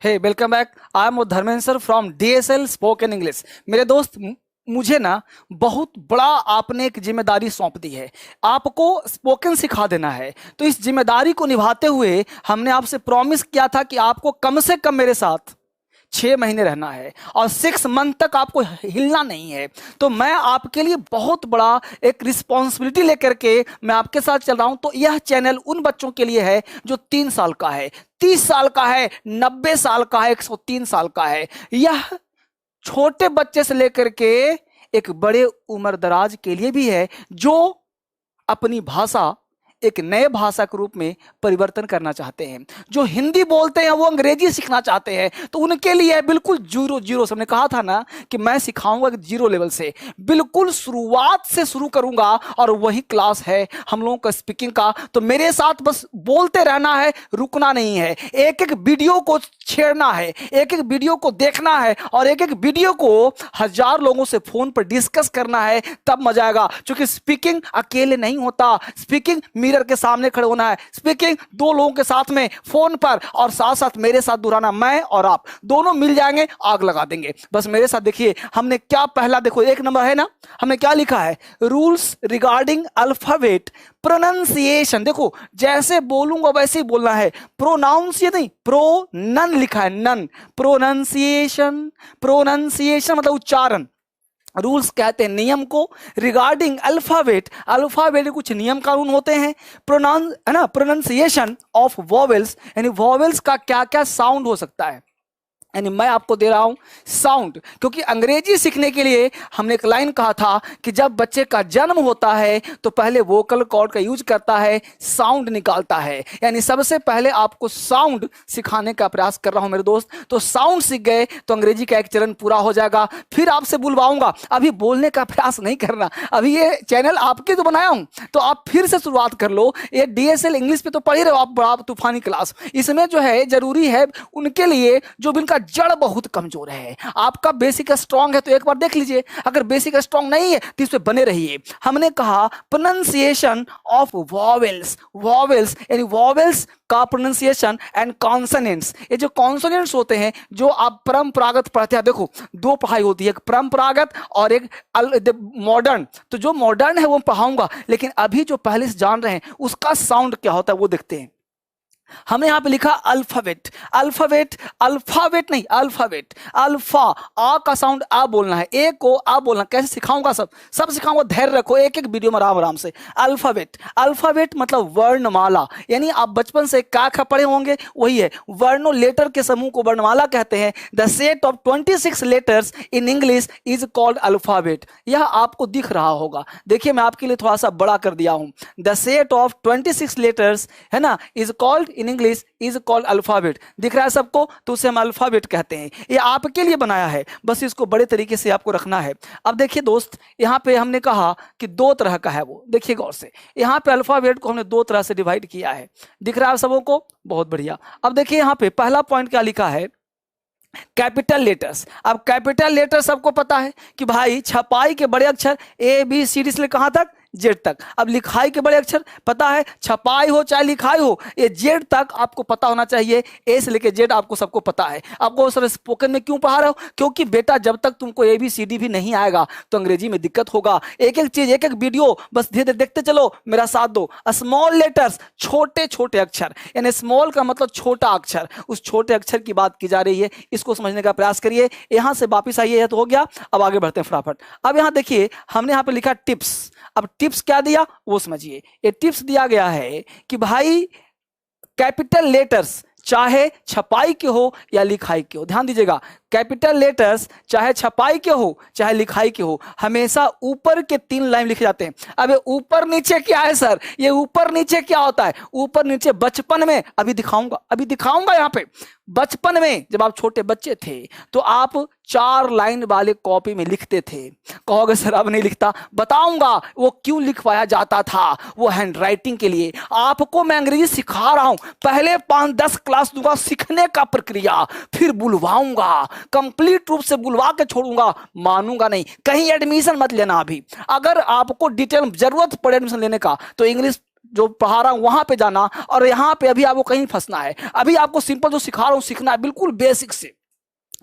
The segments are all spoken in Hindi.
Hey welcome back. I am Dharmendra sir from DSL spoken English. मेरे दोस्त मुझे ना बहुत बड़ा आपने एक जिम्मेदारी सौंप दी है। आपको स्पोकन सिखा देना है। तो इस जिम्मेदारी को निभाते हुए हमने आपसे प्रॉमिस किया था कि आपको कम से कम मेरे साथ 6 महीने रहना है और 6 मंथ तक आपको हिलना नहीं है। तो मैं आपके लिए बहुत बड़ा एक रिस्पॉन्सिबिलिटी लेकर के मैं आपके साथ चल रहा हूं। तो यह चैनल उन बच्चों के लिए है जो 3 साल का है, 30 साल का है, 90 साल का है, 103 साल का है। यह छोटे बच्चे से लेकर के एक बड़े उम्र दराज के लिए भी है जो अपनी भाषा एक नए भाषा के रूप में परिवर्तन करना चाहते हैं। जो हिंदी बोलते हैं वो अंग्रेजी सीखना चाहते हैं, तो उनके लिए बिल्कुल जीरो जीरो से। हमने कहा था ना कि मैं सिखाऊंगा जीरो लेवल से, बिल्कुल शुरुआत से शुरू करूंगा और वही क्लास है हम लोगों का स्पीकिंग का। तो मेरे साथ बस बोलते रहना है, रुकना नहीं है। एक एक वीडियो को छेड़ना है, एक एक वीडियो को देखना है और एक एक वीडियो को 1000 लोगों से फोन पर डिस्कस करना है, तब मजा आएगा। क्योंकि स्पीकिंग अकेले नहीं होता, स्पीकिंग मिरर के सामने खड़े होना है, स्पीकिंग 2 लोगों के साथ में फोन पर और साथ साथ मेरे साथ दोहराना। मैं और आप दोनों मिल जाएंगे, आग लगा देंगे। बस मेरे साथ देखिए हमने क्या पहला, देखो 1 नंबर है ना, हमने क्या लिखा है, रूल्स रिगार्डिंग अल्फाबेट प्रोनाउंसिएशन। देखो जैसे बोलूंगा वैसे ही बोलना है, प्रोनाउंस ये नहीं, प्रोनन लिखा है, नन। प्रोनाउंसिएशन, प्रोनाउंसिएशन मतलब उच्चारण। रूल्स कहते हैं नियम को, रिगार्डिंग अल्फाबेट, अल्फाबेट के कुछ नियम कानून होते हैं। प्रोनाउंस है ना, प्रोनाउंसिएशन ऑफ वॉवेल्स, यानी वॉवेल्स का क्या क्या साउंड हो सकता है। यानी मैं आपको दे रहा हूं साउंड, क्योंकि अंग्रेजी सीखने के लिए हमने एक लाइन कहा था कि जब बच्चे का जन्म होता है तो पहले वोकल कॉर्ड का यूज करता है, साउंड निकालता है। यानी सबसे पहले आपको साउंड सिखाने का प्रयास कर रहा हूं मेरे दोस्त। तो साउंड सीख गए तो अंग्रेजी का एक चरण पूरा हो जाएगा। फिर आपसे बुलवाऊंगा, अभी बोलने का प्रयास नहीं करना। अभी ये चैनल आपके तो बनाया हूं, तो आप फिर से शुरुआत कर लो। ये DSL इंग्लिश पे तो पढ़ ही रहे हो आप, बड़ा तूफानी क्लास। इसमें जो है जरूरी है उनके लिए जो जिनका जड़ बहुत कमजोर है। आपका बेसिक स्ट्रांग है तो एक बार देख लीजिए, अगर बेसिक स्ट्रांग नहीं है तो इस पे बने रहिए। हमने कहा प्रोनाउंसिएशन ऑफ वॉवेल्स, वॉवेल्स यानी वॉवेल्स का प्रोनाउंसिएशन एंड कॉन्सोनेंट्स। ये जो कॉन्सोनेंट्स होते हैं जो आप परंपरागत पढ़ते हैं, देखो 2 पढ़ाई होती है, एक परंपरागत और एक मॉडर्न। तो जो मॉडर्न है वो पढ़ाऊंगा, लेकिन अभी जो पहले से जान रहे हैं उसका साउंड क्या होता है वो देखते हैं। हमने यहां पे लिखा अल्फाबेट, अल्फाबेट, अल्फाबेट नहीं अल्फाबेट। अल्फा, आ का साउंड आ बोलना है, ए को आ बोलना। कैसे सिखाऊंगा, सब सिखाऊंगा, धैर्य रखो, एक एक वीडियो में आराम आराम से। अल्फाबेट, अल्फाबेट मतलब वर्णमाला। यानी आप बचपन से क्या क्या पढ़े होंगे वही है, वर्णों लेटर के समूह को वर्णमाला कहते हैं। The set of 26 letters in English is called alphabet. यह आपको दिख रहा होगा, देखिए मैं आपके लिए थोड़ा सा बड़ा कर दिया हूं। द सेट ऑफ 26 लेटर्स है ना, is called in English is called alphabet. दिख रहा है सबको, तो उसे हम अल्फाबेट कहते हैं। ये आपके लिए बनाया है, बस इसको बड़े तरीके से आपको रखना है। अब देखिए दोस्त, यहां पे हमने कहा कि 2 तरह का है वो, देखिए गौर से। यहां पे अल्फाबेट को हमने 2 तरह से डिवाइड किया है, दिख रहा है सबों को, बहुत बढ़िया। अब देखिए यहां पे पहला पॉइंट क्या लिखा है, कैपिटल लेटर्स। अब कैपिटल लेटर सबको पता है कि भाई छपाई के बड़े अक्षर ABCD से कहां तक, जेड तक। अब लिखाई के बड़े अक्षर पता है, छपाई हो चाहे लिखाई हो, ये जेड तक आपको पता होना चाहिए। ए से लेके जेड आपको सबको पता है। आपको सर स्पोकन में क्यों पढ़ा रहे हो, क्योंकि बेटा जब तक तुमको ABCD भी नहीं आएगा तो अंग्रेजी में दिक्कत होगा। एक एक चीज, एक एक वीडियो बस धीरे धीरे देखते चलो, मेरा साथ दो। स्मॉल लेटर्स, छोटे छोटे अक्षर, यानी स्मॉल का मतलब छोटा अक्षर, उस छोटे अक्षर की बात की जा रही है, इसको समझने का प्रयास करिए। यहां से वापिस आइए, तो हो गया। अब आगे बढ़ते हैं फटाफट। अब यहां देखिए हमने यहां पे लिखा टिप्स। अब टिप्स क्या दिया वो समझिए। ये टिप्स दिया गया है कि भाई कैपिटल लेटर्स चाहे छपाई के हो या लिखाई के हो, ध्यान दीजिएगा, कैपिटल लेटर्स चाहे छपाई के हो चाहे लिखाई के हो, हमेशा ऊपर के 3 लाइन लिखे जाते हैं। अब ऊपर नीचे क्या है सर, ये ऊपर नीचे क्या होता है, ऊपर नीचे बचपन में, अभी दिखाऊंगा यहाँ पे। बचपन में जब आप छोटे बच्चे थे तो आप 4 लाइन वाले कॉपी में लिखते थे। कहोगे सर अब नहीं लिखता, बताऊंगा वो क्यों लिखवाया जाता था, वो हैंड राइटिंग के लिए। आपको मैं अंग्रेजी सिखा रहा हूं, पहले 5-10 क्लास दूंगा सीखने का प्रक्रिया, फिर बुलवाऊंगा, कंप्लीट रूप से बुलवा के छोड़ूंगा, मानूंगा नहीं। कहीं एडमिशन मत लेना अभी, अगर आपको डिटेल जरूरत पड़े एडमिशन लेने का तो इंग्लिश जो पढ़ा रहा हूं वहां पे जाना, और यहाँ पे अभी आपको कहीं फंसना है। अभी आपको सिंपल जो सिखा रहा हूं सीखना है बिल्कुल बेसिक से।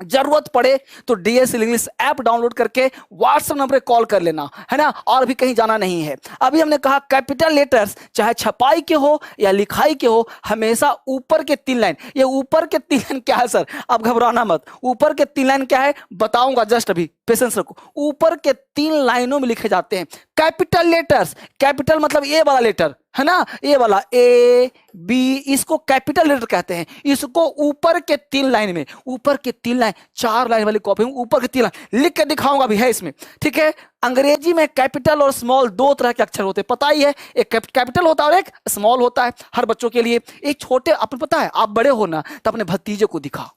जरूरत पड़े तो डीएसएल इंग्लिश ऐप डाउनलोड करके व्हाट्सएप नंबर पे कॉल कर लेना, है ना, और भी कहीं जाना नहीं है। अभी हमने कहा कैपिटल लेटर्स चाहे छपाई के हो या लिखाई के हो, हमेशा ऊपर के 3 लाइन, ये ऊपर के 3 लाइन क्या है सर, आप घबराना मत, ऊपर के 3 लाइन क्या है बताऊंगा, जस्ट अभी पेशेंस रखो। ऊपर के 3 लाइनों में लिखे जाते हैं कैपिटल लेटर्स। कैपिटल मतलब ए वाला लेटर, है ना, ए वाला, ए बी, इसको कैपिटल लेटर कहते हैं। इसको ऊपर के 3 लाइन में, ऊपर के 3 लाइन, 4 लाइन वाली कॉपी में ऊपर के 3 लाइन लिख के दिखाऊंगा भी है इसमें, ठीक है। अंग्रेजी में कैपिटल और स्मॉल 2 तरह के अक्षर होते हैं, पता ही है, एक कैपिटल होता है और एक स्मॉल होता है हर बच्चों के लिए। एक छोटे, आपको पता है, आप बड़े हो ना तो अपने भतीजे को दिखाओ,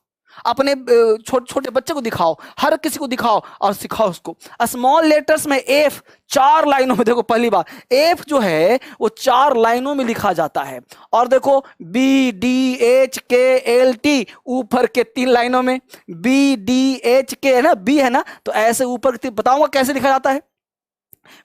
अपने छोटे छोटे बच्चे को दिखाओ, हर किसी को दिखाओ और सिखाओ उसको। स्मॉल लेटर्स में एफ 4 लाइनों में, देखो पहली बार एफ जो है वो 4 लाइनों में लिखा जाता है। और देखो B D H K L T ऊपर के 3 लाइनों में, बी डी एच के है ना, बी है ना, तो ऐसे ऊपर बताऊंगा कैसे लिखा जाता है,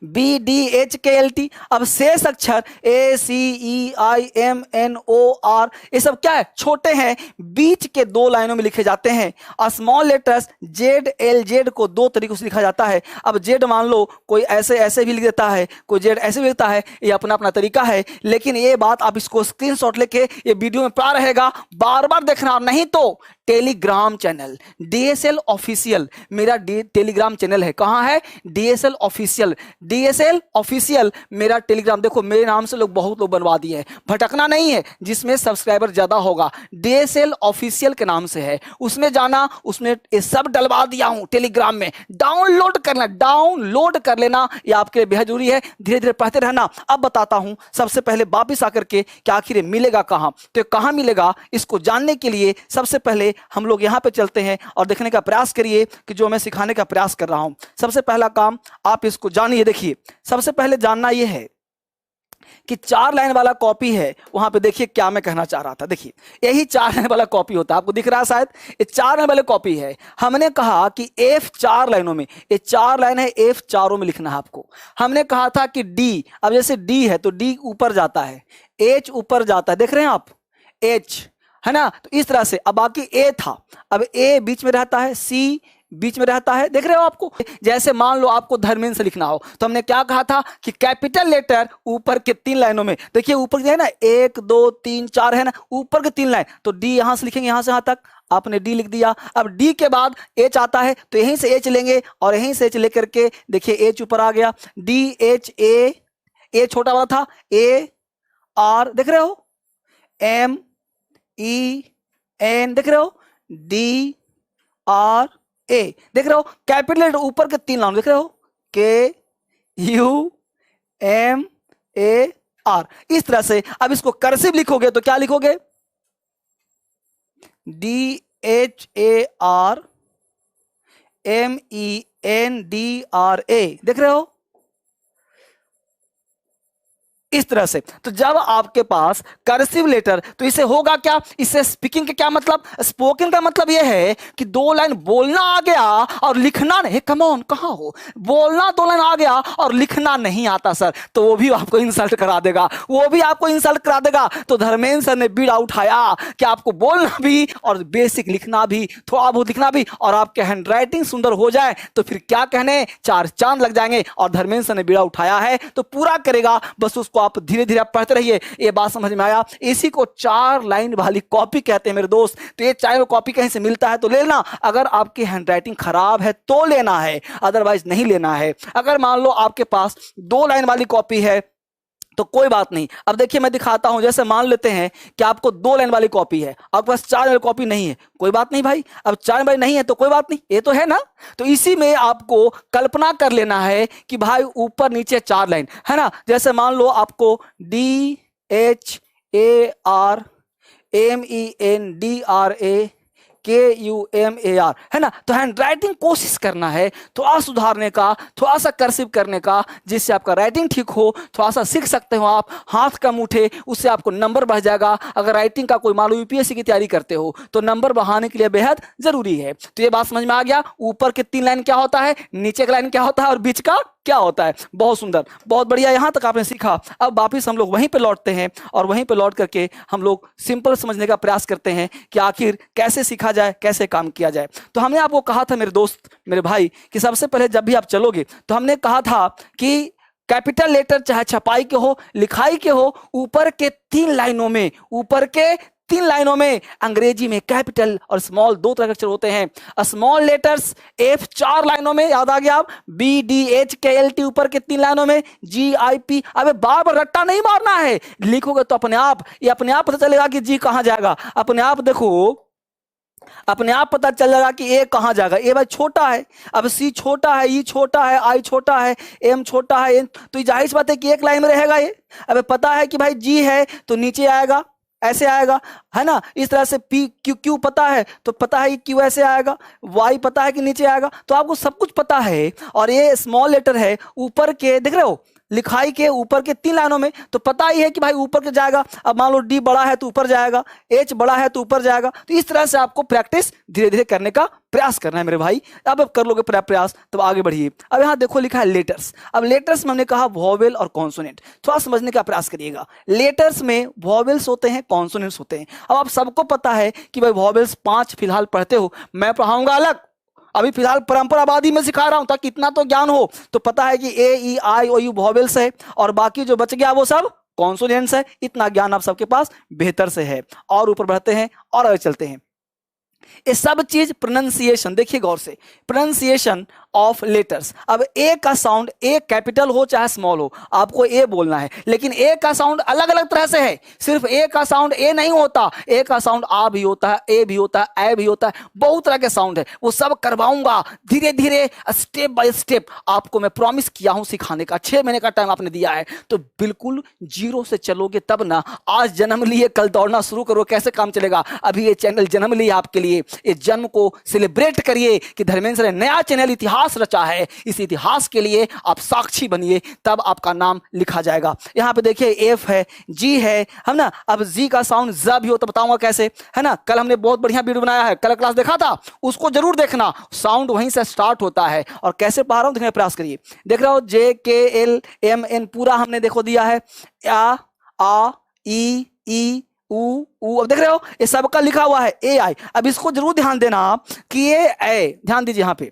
B D H K L T. अब शेष अक्षर A C E I M N O R, ये सब क्या है, छोटे हैं, बीच के 2 लाइनों में लिखे जाते हैं। और small letters Z L Z को 2 तरीकों से लिखा जाता है। अब जेड मान लो कोई ऐसे ऐसे भी लिख देता है, कोई जेड ऐसे भी लिखता है, ये अपना अपना तरीका है। लेकिन ये बात आप इसको स्क्रीनशॉट लेके ये वीडियो में पड़ा रहेगा, बार बार देखना, नहीं तो टेलीग्राम चैनल डीएसएल ऑफिशियल, मेरा टेलीग्राम चैनल है, कहाँ है, डीएसएल ऑफिशियल, डीएसएल ऑफिशियल मेरा टेलीग्राम। देखो मेरे नाम से बहुत लोग बनवा दिए हैं, भटकना नहीं है, जिसमें सब्सक्राइबर ज्यादा होगा डीएसएल ऑफिशियल के नाम से है, उसमें जाना, उसमें ये सब डलवा दिया हूं टेलीग्राम में, डाउनलोड करना, डाउनलोड कर लेना, ये आपके लिए बेहद जरूरी है। धीरे धीरे पढ़ते रहना। अब बताता हूं सबसे पहले वापिस आकर के कि आखिर मिलेगा कहां, तो कहां मिलेगा, इसको जानने के लिए सबसे पहले हम लोग यहां पे चलते हैं और देखने का प्रयास करिए कि जो मैं सिखाने का प्रयास कर रहा हूं। सबसे पहला काम आप इसको जानिए। देखिए सबसे पहले जानना यह है कि 4 लाइन वाला कॉपी है, वहां पे देखिए क्या मैं कहना चाह रहा था। देखिए यही 4 लाइन वाला कॉपी होता है, आपको दिख रहा है शायद, ये 4 लाइन वाले कॉपी है। हमने कहा कि एफ 4 लाइनों में, ये 4 लाइन है, एफ चारों में लिखना है आपको। हमने कहा था कि डी, अब जैसे डी है तो डी ऊपर जाता है, एच ऊपर जाता है, देख रहे हैं आप, एच, है ना, तो इस तरह से। अब बाकी ए था, अब ए बीच में रहता है, सी बीच में रहता है, देख रहे हो आपको। जैसे मान लो आपको धर्मेंद्र से लिखना हो तो हमने क्या कहा था कि कैपिटल लेटर ऊपर के 3 लाइनों में, देखिए ऊपर जो है ना 1 2 3 4 है ना, ऊपर के 3 लाइन, तो डी यहां से लिखेंगे, यहां से यहां तक आपने डी लिख दिया। अब डी के बाद एच आता है तो यहीं से एच लेंगे और यहीं से एच लेकर के देखिए एच ऊपर आ गया, डी एच ए छोटा वाला था, ए आर, देख रहे हो, एम ई एन, देख रहे हो, डी आर ए, देख रहे हो, कैपिटल लेटर ऊपर के 3 लाइन, देख रहे हो, के यू एम ए आर, इस तरह से। अब इसको कर्सिव लिखोगे तो क्या लिखोगे, D H A R M E N D R A, देख रहे हो, इस तरह से। तो जब आपके पास कर्सिव लेटर, तो इसे होगा क्या, इससे स्पीकिंग का क्या मतलब, स्पोकन का मतलब यह है कि 2 लाइन बोलना आ गया और लिखना नहीं, कम ऑन, कहां हो, बोलना 2 लाइन आ गया और लिखना नहीं आता सर, तो वो भी आपको इंसल्ट करा देगा, वो भी आपको इंसल्ट करा देगा। तो धर्मेंद्र सर ने बीड़ा उठाया कि आपको बोलना भी और बेसिक लिखना भी, थोड़ा बहुत लिखना भी, और आपके हैंडराइटिंग सुंदर हो जाए तो फिर क्या कहने, 4 चांद लग जाएंगे। और धर्मेंद्र सर ने बीड़ा उठाया है तो पूरा करेगा, बस उसको आप धीरे धीरे आप पढ़ते रहिए। ये बात समझ में आया, इसी को 4 लाइन वाली कॉपी कहते हैं मेरे दोस्त। तो ये 4 कॉपी कहीं से मिलता है तो ले लेना, अगर आपकी हैंडराइटिंग खराब है तो लेना है, अदरवाइज नहीं लेना है। अगर मान लो आपके पास 2 लाइन वाली कॉपी है तो कोई बात नहीं। अब देखिए मैं दिखाता हूं, जैसे मान लेते हैं कि आपको 2 लाइन वाली कॉपी है, आपके पास 4 लाइन वाली कॉपी नहीं है, कोई बात नहीं भाई, अब 4 लाइन वाली नहीं है तो कोई बात नहीं, ये तो है ना। तो इसी में आपको कल्पना कर लेना है कि भाई ऊपर नीचे 4 लाइन है ना। जैसे मान लो आपको D H A R M E N D R A K U M A R, है ना। तो हैंडराइटिंग कोशिश करना है थोड़ा सुधारने का, थोड़ा सा कर्सिव करने का, जिससे आपका राइटिंग ठीक हो, थोड़ा सा सीख सकते हो आप, हाथ कम उठे, उससे आपको नंबर बढ़ जाएगा। अगर राइटिंग का कोई मान लो यूपीएससी की तैयारी करते हो तो नंबर बढ़ाने के लिए बेहद जरूरी है। तो ये बात समझ में आ गया, ऊपर के 3 लाइन क्या होता है, नीचे का लाइन क्या होता है और बीच का क्या होता है। बहुत सुंदर, बहुत बढ़िया, यहाँ तक आपने सीखा। अब वापिस हम लोग वहीं पे लौटते हैं और वहीं पे लौट करके हम लोग सिंपल समझने का प्रयास करते हैं कि आखिर कैसे सीखा जाए, कैसे काम किया जाए। तो हमने आपको कहा था मेरे दोस्त, मेरे भाई, कि सबसे पहले जब भी आप चलोगे तो हमने कहा था कि कैपिटल लेटर चाहे छपाई के हो, लिखाई के हो, ऊपर के 3 लाइनों में, ऊपर के 3 लाइनों में अंग्रेजी में कैपिटल और स्मॉल 2 तरह के अक्षर होते हैं। स्मॉल लेटर्स F 4 लाइनों में, याद आ गया आप, BDHKLT ऊपर के 3 लाइनों में, GIP। अबे बार बार रट्टा नहीं मारना है, लिखोगे तो अपने आप, ये अपने आप पता चलेगा कि जी कहां जाएगा। अपने आप देखो, अपने आप पता चल जाएगा कि ए कहां जाएगा। ए भाई छोटा है, अब सी छोटा है, ई छोटा है, आई छोटा है, एम छोटा है, तो जाहिर सी बात है कि एक लाइन में रहेगा ये। अब पता है कि भाई जी है तो नीचे आएगा, ऐसे आएगा, है ना। इस तरह से पी क्यू, क्यू पता है तो पता है कि क्यू ऐसे आएगा, वाई पता है कि नीचे आएगा, तो आपको सब कुछ पता है। और ये स्मॉल लेटर है ऊपर के, देख रहे हो, लिखाई के ऊपर के 3 लाइनों में, तो पता ही है कि भाई ऊपर के जाएगा। अब मान लो डी बड़ा है तो ऊपर जाएगा, एच बड़ा है तो ऊपर जाएगा। तो इस तरह से आपको प्रैक्टिस धीरे धीरे करने का प्रयास करना है मेरे भाई। अब कर लोगे प्रयास तो आगे बढ़िए। अब यहाँ देखो लिखा है लेटर्स। अब लेटर्स में हमने कहा वॉवेल और कॉन्सोनेंट, थोड़ा समझने का प्रयास करिएगा। लेटर्स में वॉवेल्स होते हैं, कॉन्सोनेंट्स होते हैं। अब आप सबको पता है कि भाई वॉवेल्स 5 फिलहाल पढ़ते हो, मैं पढ़ाऊंगा अलग, अभी फिलहाल परंपरावादी में सिखा रहा हूं ताकि इतना तो ज्ञान हो। तो पता है कि ए ई आई ओ यू वॉवेल्स है और बाकी जो बच गया वो सब कॉन्सोनेंट्स है। इतना ज्ञान आप सबके पास बेहतर से है। और ऊपर बढ़ते हैं और आगे चलते हैं। ये सब चीज प्रोनाउंसिएशन, देखिए गौर से, प्रोनाउंसिएशन ऑफ लेटर्स। अब ए का साउंड, ए कैपिटल हो चाहे स्मॉल हो, आपको ए बोलना है, लेकिन ए का साउंड अलग अलग तरह से है। सिर्फ ए का साउंड ए नहीं होता, ए का साउंड आ भी होता है, ए भी होता है, ए भी होता है, बहुत तरह के साउंड है। वो सब करवाऊंगा धीरे धीरे, स्टेप बाय स्टेप। आपको मैं प्रॉमिस किया हूं सिखाने का, 6 महीने का टाइम आपने दिया है, तो बिल्कुल जीरो से चलोगे तब ना। आज जन्म लिए कल दौड़ना शुरू करो, कैसे काम चलेगा। अभी ये चैनल जन्म लिया आपके लिए, इस जन्म को सेलिब्रेट करिए कि धर्मेंद्र ने नया चैनल इतिहास रचा है। इस इतिहास के लिए आप साक्षी बनिए, तब आपका नाम लिखा जाएगा। यहां पे देखिए एफ है, जी है, हम ना। अब जी का साउंड ज भी हो तो बताऊंगा कैसे, है ना। कल हमने बहुत बढ़िया वीडियो बनाया है, कल क्लास देखा था, उसको जरूर देखना। साउंड वहीं से स्टार्ट होता है। और कैसे पढ़ा रहा हूं देखने का प्रयास करिए। देख रहे हो JKLMN पूरा हमने देखो दिया है, आ ई ऊ। अब देख रहे हो ये सबका लिखा हुआ है AI। अब इसको जरूर ध्यान देना आप कि ये ए, ध्यान दीजिए यहाँ पे,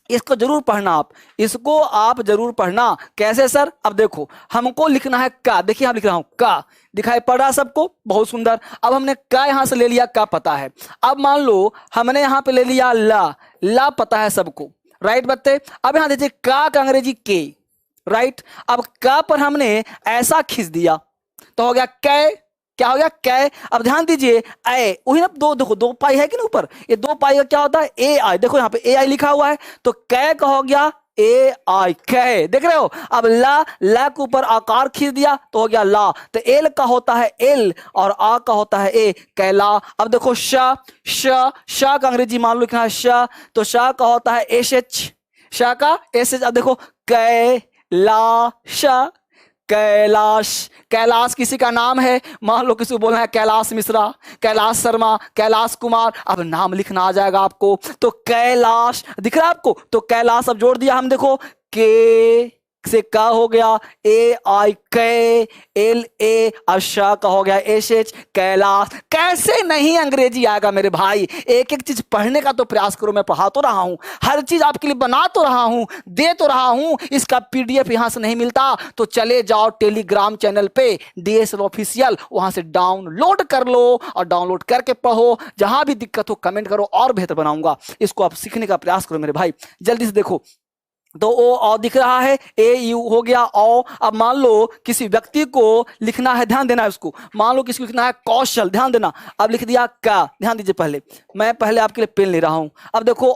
इसको जरूर पढ़ना आप, इसको आप जरूर पढ़ना। कैसे सर? अब देखो हमको लिखना है का, देखिए यहाँ लिख रहा हूं का, दिखाई पड़ रहा सबको, बहुत सुंदर। अब हमने का यहां से ले लिया, का पता है। अब मान लो हमने यहां पे ले लिया ला पता है सबको, राइट बच्चे। अब यहां देखिए का अंग्रेजी के, राइट। अब का पर हमने ऐसा खींच दिया तो हो गया कै, क्या हो गया कै। अब ध्यान दीजिए ए, वही ना, देखो 2 पाई है कि ना ऊपर, ये 2 पाई का क्या होता है AI। देखो यहाँ पे AI लिखा हुआ है, तो कै का हो गया AI, कै। देख रहे हो। अब ला के ऊपर आकार खींच दिया तो हो गया ला, तो एल का होता है एल और आ का होता है ए, कैला। अब देखो श का अंग्रेजी मान लो लिखना है श, तो श का होता है SH, श का SH। अब देखो कैलाश, कैलाश, कैलाश किसी का नाम है, मान लो किसी को बोलना है कैलाश मिश्रा, कैलाश शर्मा, कैलाश कुमार, अब नाम लिखना आ जाएगा आपको। तो कैलाश दिख रहा है आपको, तो कैलाश अब जोड़ दिया हम, देखो के से का हो गया AI, कै, LA, अशा का हो गया SH, कैलाश। कैसे नहीं अंग्रेजी आएगा मेरे भाई, एक एक चीज पढ़ने का तो प्रयास करो। मैं पढ़ा तो रहा हूं, हर चीज आपके लिए बना तो रहा हूं, दे तो रहा हूं। इसका PDF यहां से नहीं मिलता तो चले जाओ टेलीग्राम चैनल पे DSL ऑफिशियल, वहां से डाउनलोड कर लो और डाउनलोड करके पढ़ो। जहां भी दिक्कत हो कमेंट करो, और बेहतर बनाऊंगा। इसको आप सीखने का प्रयास करो मेरे भाई। जल्दी से देखो, तो ओ दिख रहा है, AU हो गया ओ। अब मान लो किसी व्यक्ति को लिखना है, ध्यान देना है उसको, मान लो किसी को लिखना है कौशल, ध्यान देना। अब लिख दिया का, ध्यान दीजिए, पहले मैं पहले आपके लिए पेन ले रहा हूं। अब देखो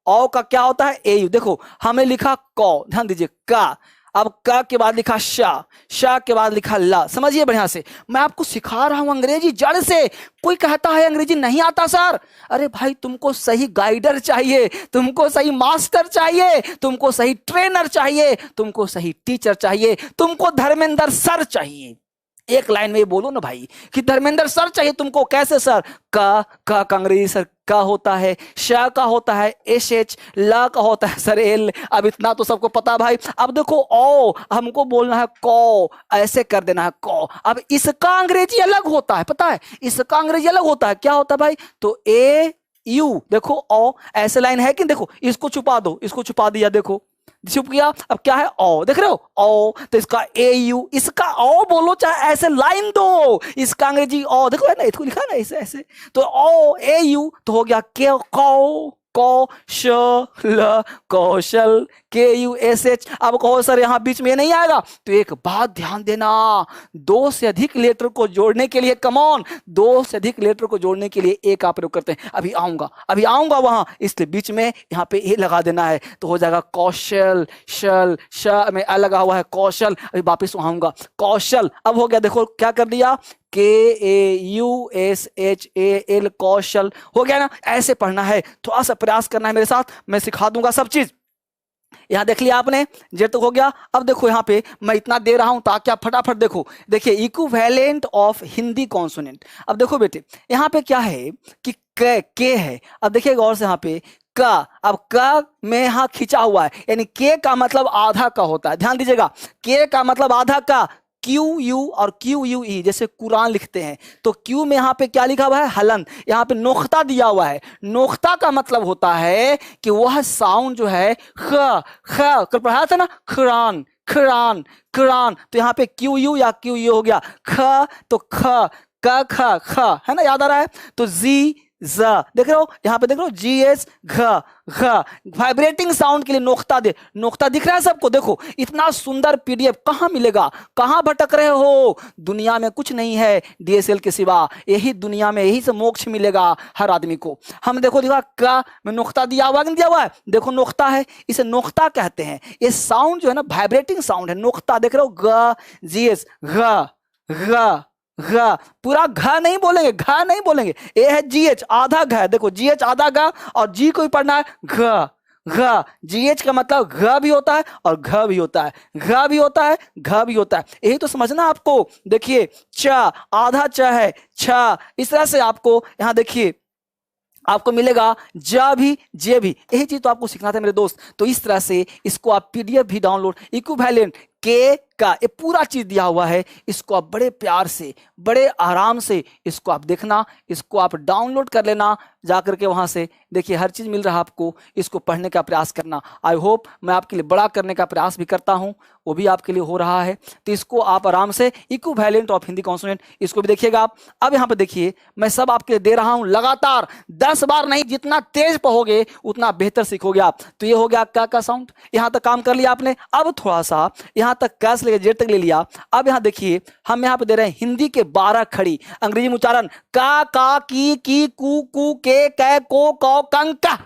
ओ का क्या होता है AU, देखो हमने लिखा कौ, ध्यान दीजिए का। अब का के बाद लिखा शाह के बाद लिखा ला। समझिए बढ़िया से, मैं आपको सिखा रहा हूं अंग्रेजी जड़ से। कोई कहता है अंग्रेजी नहीं आता सर, अरे भाई तुमको सही गाइडर चाहिए, तुमको सही मास्टर चाहिए, तुमको सही ट्रेनर चाहिए, तुमको सही टीचर चाहिए, तुमको धर्मेंद्र सर चाहिए। एक लाइन में ये बोलो ना भाई कि धर्मेंद्र सर चाहिए तुमको, कैसे सर? का अंग्रेजी सर का होता है, श का होता है एच एच, ल का होता है सर एल। अब इतना तो सबको पता भाई। अब देखो ओ, हमको बोलना है को, ऐसे कर देना है को। अब इसका अंग्रेजी अलग होता है, पता है इसका अंग्रेजी अलग होता है, क्या होता है भाई? तो ए यू, देखो ओ ऐसे लाइन है कि देखो, इसको छुपा दो, इसको छुपा दिया, देखो छुप गया। अब क्या है ओ, देख रहे हो ओ, तो इसका ए यू, इसका ओ बोलो चाहे ऐसे लाइन दो, इसका अंग्रेजी ओ देखो है ना, इसको लिखा है ना ऐसे ऐसे, तो ओ ए यू तो हो गया के कौशल, कौशल के यू एस एच। अब कहो सर यहाँ बीच में नहीं आएगा, तो एक बात ध्यान देना, दो से अधिक लेटर को जोड़ने के लिए, कमॉन, दो से अधिक लेटर को जोड़ने के लिए ए का प्रयोग करते हैं। अभी आऊंगा वहां, इसलिए बीच में यहाँ पे ए लगा देना है, तो हो जाएगा कौशल, शल श में अ लगा हुआ है कौशल। अभी वापिस वहां आऊंगा, कौशल। अब हो गया, देखो क्या कर दिया, K A U S H A L, Kaushal हो गया ना। ऐसे पढ़ना है, थोड़ा सा प्रयास करना है मेरे साथ, मैं सिखा दूंगा सब चीज। यहां देख लिया आपने, जेड तक हो गया। अब देखो यहाँ पे मैं इतना दे रहा हूं ताकि आप फटाफट देखो, देखिए इक्विवेलेंट ऑफ हिंदी कॉन्सोनेंट। अब देखो बेटे यहाँ पे क्या है कि के है। अब देखिए गौर से यहाँ पे का, अब का में यहाँ खींचा हुआ है, यानी के का मतलब आधा का होता है, ध्यान दीजिएगा, के का मतलब आधा का। क्यू यू और क्यू यू ई, जैसे कुरान लिखते हैं तो क्यू में यहाँ पे क्या लिखा हुआ है, हलन, यहाँ पे नोख्ता दिया हुआ है। नोख्ता का मतलब होता है कि वह साउंड जो है ख, कल पढ़ाया था ना, खुरान खुरान कुरान, तो यहाँ पे क्यू यू या क्यू यू हो गया ख, तो ख क ख ख है ना, याद आ रहा है। तो जी ज, देख रहे हो यहाँ पे, देख रहे हो जी एस घ घ, वाइब्रेटिंग साउंड के लिए नोख्ता दे, नोख्ता दिख रहा है सबको। देखो इतना सुंदर पीडीएफ कहाँ मिलेगा, कहाँ भटक रहे हो, दुनिया में कुछ नहीं है डीएसएल के सिवा, यही दुनिया में, यही से मोक्ष मिलेगा हर आदमी को। हम देखो देखा का में नोख्ता दिया हुआ नहीं दिया हुआ है, देखो नोख्ता है, इसे नोख्ता कहते हैं। ये साउंड जो है ना वाइब्रेटिंग साउंड है, नोख्ता, देख रहे हो ग जी एस घ घ घ, पूरा घ नहीं बोलेंगे, घ नहीं बोलेंगे, ए है जी एच आधा घ, देखो जी एच आधा घ, और जी को भी पढ़ना है घ घ। जी एच का मतलब घ भी होता है और घ भी होता है, घ भी होता है घ भी होता है, यही तो समझना आपको। देखिए च आधा च है छ, इस तरह से आपको यहाँ देखिए आपको मिलेगा जा भी जे भी, यही चीज तो आपको सीखना था मेरे दोस्त। तो इस तरह से इसको आप पीडीएफ भी डाउनलोड, इक्विवेलेंट के का ये पूरा चीज दिया हुआ है, इसको आप बड़े प्यार से, बड़े आराम से इसको आप देखना, इसको आप डाउनलोड कर लेना जाकर के वहां से, देखिए हर चीज मिल रहा है आपको, इसको पढ़ने का प्रयास करना। आई होप मैं आपके लिए बड़ा करने का प्रयास भी करता हूं, वो भी आपके लिए हो रहा है। तो इसको आप आराम से, इक्विवेलेंट ऑफ हिंदी कॉन्सोनेंट, इसको भी देखिएगा आप। अब यहाँ पे देखिए मैं सब आपके लिए दे रहा हूं लगातार, 10 बार नहीं, जितना तेज पढ़ोगे उतना बेहतर सीखोगे आप। तो ये हो गया का साउंड, यहाँ तक काम कर लिया आपने। अब थोड़ा सा यहाँ तक का से लेकर जेड तक ले लिया। अब यहाँ देखिए हम यहाँ पे दे रहे हैं हिंदी के 12 खड़ी अंग्रेजी उच्चारण, का की कू कू के कै को कौ कंग का,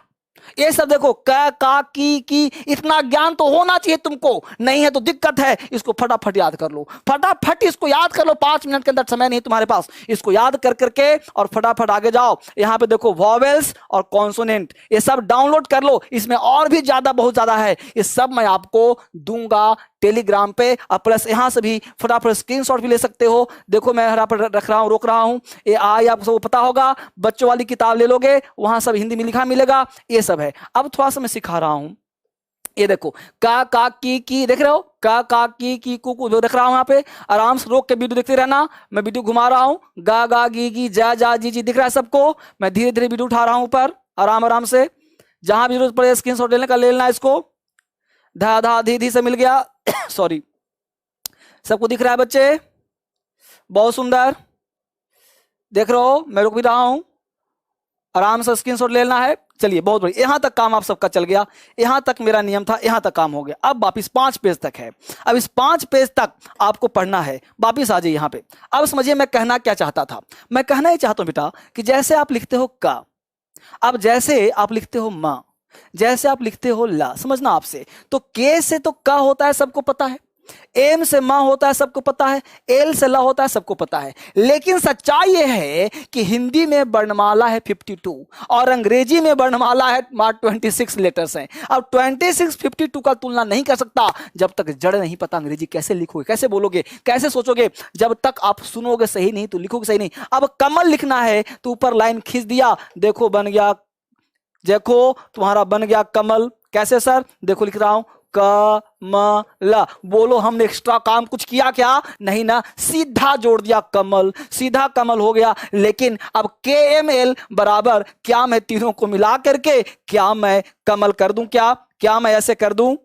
ये सब देखो का की, इतना ज्ञान तो होना चाहिए तुमको, नहीं है तो दिक्कत है। इसको फटाफट याद कर लो, फटाफट इसको याद कर लो, 5 मिनट के अंदर समय नहीं तुम्हारे पास, इसको याद कर करके और फटाफट आगे जाओ। यहाँ पे देखो वॉवेल्स और कॉन्सोनेंट, ये सब डाउनलोड कर लो, इसमें और भी ज्यादा, बहुत ज्यादा है, ये सब मैं आपको दूंगा टेलीग्राम पे। और प्लस यहाँ से भी फटाफट स्क्रीनशॉट भी ले सकते हो। देखो मैं यहाँ पर रख रहा हूँ, रोक रहा हूँ, ये आपको सब पता होगा, बच्चों वाली किताब ले लोगे, वहां सब हिंदी में लिखा मिलेगा, ये सब है। अब थोड़ा सा मैं सिखा रहा हूं, ये देखो का की, देख रहे हो का की कू जो देख रहा हूं, यहाँ पे आराम से रोक के वीडियो देखते रहना, मैं वीडियो घुमा रहा हूं, गा गी जा जा जी दिख रहा है सबको। मैं धीरे धीरे वीडियो उठा रहा हूं ऊपर, आराम से, जहां भी जरूरत पड़े स्क्रीनशॉट लेने का ले लेना, इसको धा धा धी से मिल गया सॉरी, सबको दिख रहा है बच्चे, बहुत सुंदर देख रहे हो, मैं रुक भी रहा हूं, आराम से स्क्रीनशॉट लेना है। चलिए बहुत बढ़िया, यहां तक काम आप सबका चल गया, यहां तक मेरा नियम था, यहां तक काम हो गया। अब वापिस 5 पेज तक है, अब इस 5 पेज तक आपको पढ़ना है। वापिस आ जाइए यहां पे। अब समझिए मैं कहना क्या चाहता था, मैं कहना ही चाहता हूं बेटा कि जैसे आप लिखते हो का, अब जैसे आप लिखते हो मां, जैसे आप लिखते हो ला, समझना आपसे, तो के से तो का होता है सबको पता है, एम से माँ होता है सबको पता है, एल से ला होता है सबको पता है, लेकिन सच्चाई यह है कि हिंदी में वर्णमाला है 52 और अंग्रेजी में वर्णमाला है 26 लेटर्स हैं। अब 26 52 का तुलना नहीं कर सकता जब तक जड़ नहीं पता अंग्रेजी कैसे लिखोगे, कैसे बोलोगे, कैसे सोचोगे, जब तक आप सुनोगे सही नहीं तो लिखोगे सही नहीं। अब कमल लिखना है तो ऊपर लाइन खींच दिया, देखो बन गया, देखो तुम्हारा बन गया कमल। कैसे सर? देखो लिख रहा हूं कमला। बोलो हमने एक्स्ट्रा काम कुछ किया क्या? नहीं ना, सीधा जोड़ दिया कमल, सीधा कमल हो गया। लेकिन अब KML बराबर क्या मैं तीनों को मिला करके क्या मैं कमल कर दूं? क्या मैं ऐसे कर दूं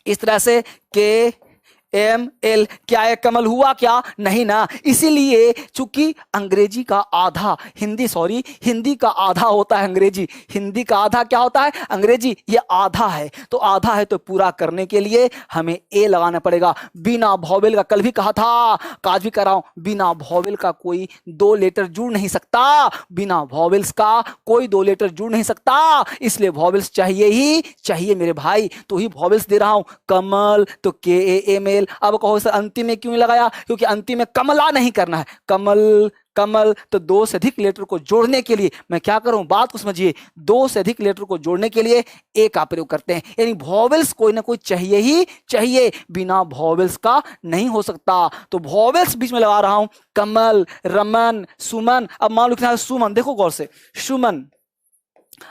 इस तरह से KML? क्या ये कमल हुआ क्या? नहीं ना। इसीलिए चूंकि अंग्रेजी का आधा हिंदी का आधा होता है अंग्रेजी, हिंदी का आधा क्या होता है? अंग्रेजी। ये आधा है तो आधा है तो पूरा करने के लिए हमें ए लगाना पड़ेगा। बिना वॉवेल का, कल भी कहा था, आज भी कह रहा हूं, बिना वॉवेल का कोई दो लेटर जुड़ नहीं सकता, बिना वॉवेल्स का कोई दो लेटर जुड़ नहीं सकता, इसलिए वॉवेल्स चाहिए ही चाहिए मेरे भाई। तो ही वॉवेल्स दे रहा हूं, कमल तो KAML। अब कहो सर अंतिम में क्यों लगाया? क्योंकि अंतिम में कमला नहीं करना है, कमल तो दो से अधिक लेटर को जोड़ने के लिए मैं क्या करूं, बात को समझिए, दो से अधिक लेटर को जोड़ने के लिए ए का प्रयोग करते हैं। यानी वॉवेल्स कोई ना कोई चाहिए ही चाहिए, बिना वॉवेल्स का नहीं हो सकता। तो वॉवेल्स बीच में लगा रहा हूं, कमल, रमन, सुमन। अब मान लो लिखना है सुमन, देखो गौर से, सुमन।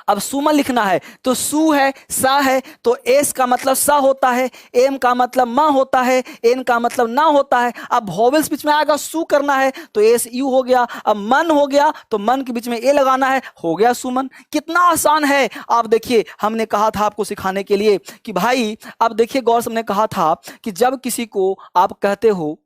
अब सुमन लिखना है तो सु है, सा है, तो एस का मतलब सा होता है, एम का मतलब मां होता है, एन का मतलब ना होता है। अब वॉवेल्स बीच में आएगा, सु करना है तो एस यू हो गया। अब मन हो गया तो मन के बीच में ए लगाना है, हो गया सुमन। कितना आसान है। आप देखिए, हमने कहा था आपको सिखाने के लिए कि भाई, अब देखिए गौर से, हमने कहा था कि जब किसी को आप कहते हो,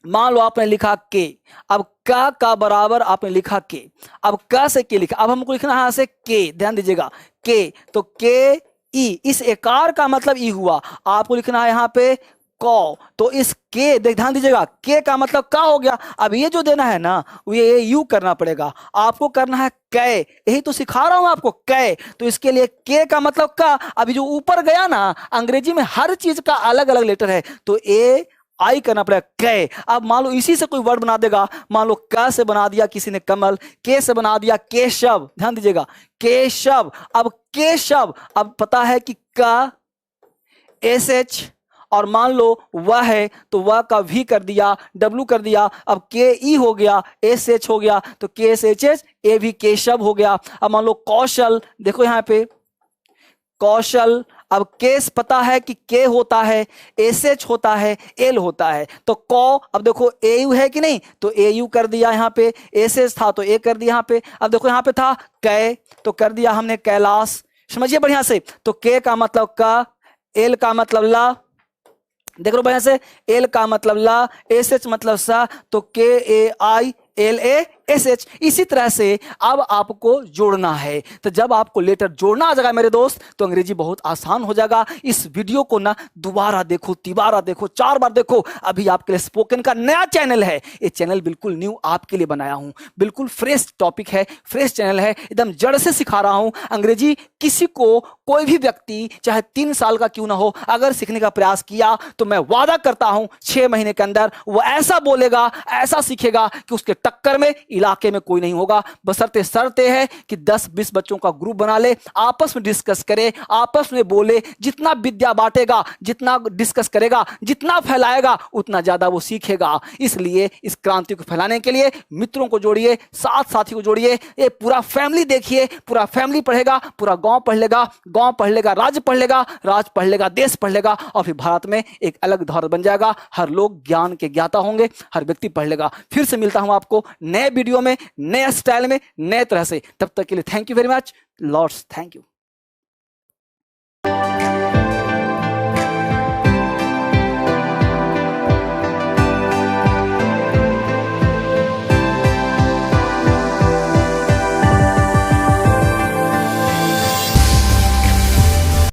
मान लो आपने लिखा के, अब का बराबर आपने लिखा के, अब क से के लिखा, अब हमको लिखना है यहां से के, ध्यान दीजिएगा, के तो के ई, इस एकार का मतलब ई हुआ, आपको लिखना है यहां पे कौ, तो इस के, ध्यान दीजिएगा, के का मतलब का हो गया। अब ये जो देना है ना, ये यू करना पड़ेगा, आपको करना है कै, यही तो सिखा रहा हूं आपको, कै। तो इसके लिए के का मतलब का। अभी जो ऊपर गया ना, अंग्रेजी में हर चीज का अलग अलग लेटर है, तो ए आई करना पड़ेगा, कै। अब मान लो इसी से कोई वर्ड बना देगा, मान लो क से बना दिया किसी ने कमल, के से बना दिया केशव, ध्यान दीजिएगा, केशव। अब केशव, अब पता है कि का SH, और मान लो वह है तो वह का V कर दिया, W कर दिया, अब KE हो गया, SH हो गया, तो KSHH, ए भी केशव हो गया। अब मान लो कौशल, देखो यहां पे कौशल, अब केस पता है कि के होता है, SH होता है, एल होता है, तो कौ, अब देखो AU है कि नहीं, तो AU कर दिया यहाँ पे, SH था तो ए कर दिया यहाँ पे। अब देखो यहाँ पे था कै, तो कर दिया हमने कैलाश। समझिए बढ़िया से, तो के का मतलब का, एल का मतलब ला, देख लो बढ़िया से, एल का मतलब ला, SH मतलब सा, तो KAILASH। इसी तरह से अब आपको जोड़ना है, तो जब आपको लेटर जोड़ना आ जाएगा मेरे दोस्त, तो अंग्रेजी बहुत आसान हो जाएगा। इस वीडियो को ना दोबारा देखो, तिबारा देखो, 4 बार देखो। अभी आपके लिए स्पोकन का नया चैनल है, ये चैनल बिल्कुल न्यू आपके लिए बनाया हूं, बिल्कुल फ्रेश टॉपिक है, फ्रेश चैनल है, एकदम जड़ से सिखा रहा हूं अंग्रेजी। किसी को, कोई भी व्यक्ति चाहे 3 साल का क्यों ना हो, अगर सीखने का प्रयास किया तो मैं वादा करता हूं 6 महीने के अंदर वो ऐसा बोलेगा, ऐसा सीखेगा कि उसके टक्कर में इलाके में कोई नहीं होगा। बशर्ते शर्त है कि 10-20 बच्चों का ग्रुप बना ले, आपस में डिस्कस करे, आपस में बोले। जितना विद्या बांटेगा, जितना डिस्कस करेगा, जितना फैलाएगा, उतना ज्यादा वो सीखेगा। इसलिए इस क्रांति को फैलाने के लिए मित्रों को जोड़िए, साथी को जोड़िए, ये पूरा फैमिली देखिए, पूरा फैमिली पढ़ेगा, पूरा गांव पढ़ लेगा, गांव पढ़ लेगा, राज्य पढ़ लेगा, राज्य पढ़ लेगा, देश पढ़ लेगा, और फिर भारत में एक अलग धौर बन जाएगा। हर लोग ज्ञान के ज्ञाता होंगे, हर व्यक्ति पढ़ लेगा। फिर से मिलता हूं आपको नए वीडियो में, नए स्टाइल में, नए तरह से। तब तक के लिए thank you very much, lords, thank you.